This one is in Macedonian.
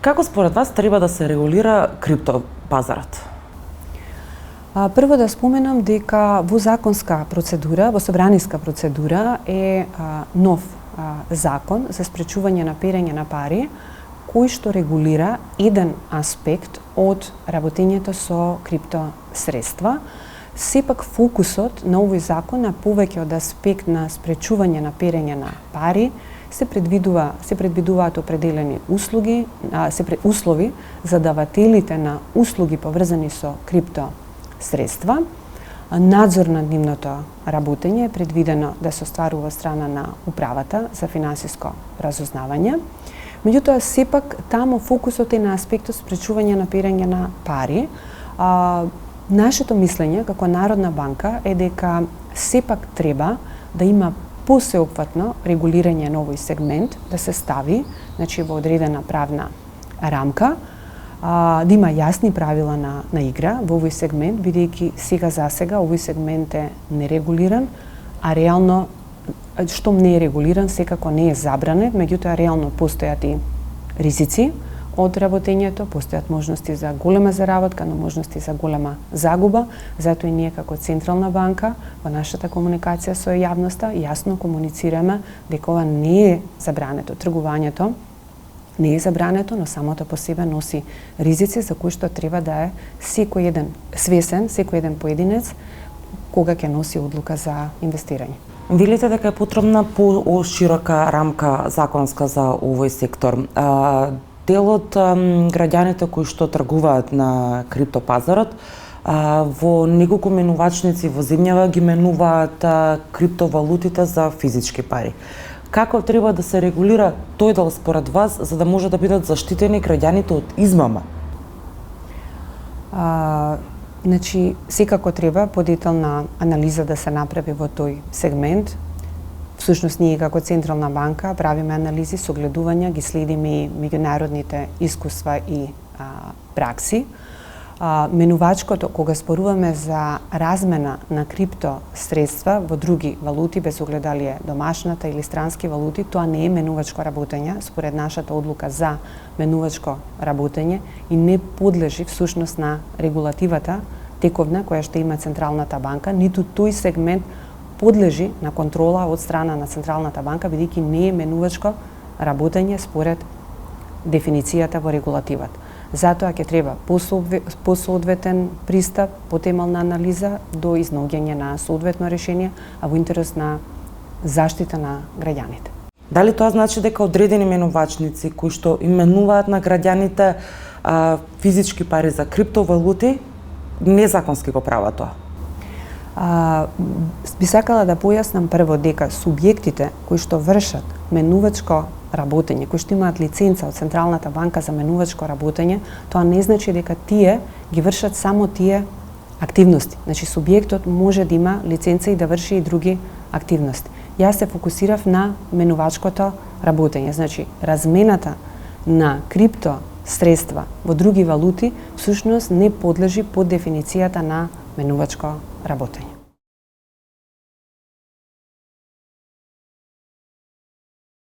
Како според вас треба да се регулира криптопазарот? Прво да споменам дека во законска процедура, во собраниска процедура е нов закон за спречување на перење на пари, кој што регулира еден аспект од работењето со криптосредства. Сепак фокусот на овој закон е повеќе од аспект на спречување на перење на пари, се предвидуваат определени услови за давателите на услуги поврзани со криптосредства. Надзор над нивното работење е предвидено да се остварува страна на управата за финансиско разузнавање. Меѓутоа, сепак, таму фокусот е на аспектот спречување на перење на пари. Нашето мислење како Народна банка е дека сепак треба да има посеопфатно регулирање на овој сегмент, да се стави, значи во одредена правна рамка, да има јасни правила на игра во овој сегмент, бидејќи за сега овој сегмент е нерегулиран, а реално штом не е регулиран, секако не е забранет, меѓутоа реално постојат и ризици од работењето, постојат можности за голема заработка, но можности за голема загуба, затоа и ние како Централна банка во нашата комуникација со јавноста јасно комуницираме дека ова не е забрането. Тргувањето не е забрането, но самото по себе носи ризици за кои што треба да е секој еден свесен, секој еден поединец кога ќе носи одлука за инвестирање. Велите дека е потребна по-широка рамка законска за овој сектор. Дел од граѓаните кои што тргуваат на криптопазарот во неколку менувачници во земјава ги менуваат криптовалутите за физички пари. Како треба да се регулира тој дел според вас за да може да бидат заштитени граѓаните од измама? Значи, секако треба подетелна анализа да се направи во тој сегмент. Всушност, ние како Централна банка правиме анализи, согледувања, ги следиме и меѓународните искуства и пракси. Менувачкото, кога споруваме за размена на криптосредства во други валути, без оглед дали е домашната или странски валути, тоа не е менувачко работење, според нашата одлука за менувачко работење и не подлежи всушност на регулативата тековна која што има Централната банка, ниту тој сегмент подлежи на контрола од страна на Централната банка, бидејќи не е менувачко работење според дефиницијата во регулативата. Затоа ќе треба посоодветен пристап, потемална анализа до изнаоѓање на соодветно решение, а во интерес на заштита на граѓаните. Дали тоа значи дека одредени менувачници кои што именуваат на граѓаните физички пари за криптовалути незаконски го прават тоа? Би сакала да појаснам прво дека субјектите кои што вршат менувачко работење, кои што имаат лиценца од Централната банка за менувачко работење, тоа не значи дека тие ги вршат само тие активности. Значи, субјектот може да има лиценца и да врши и други активности. Јас се фокусирав на менувачкото работење. Значи, размената на криптосредства во други валути всушност не подлежи под дефиницијата на менувачко работење.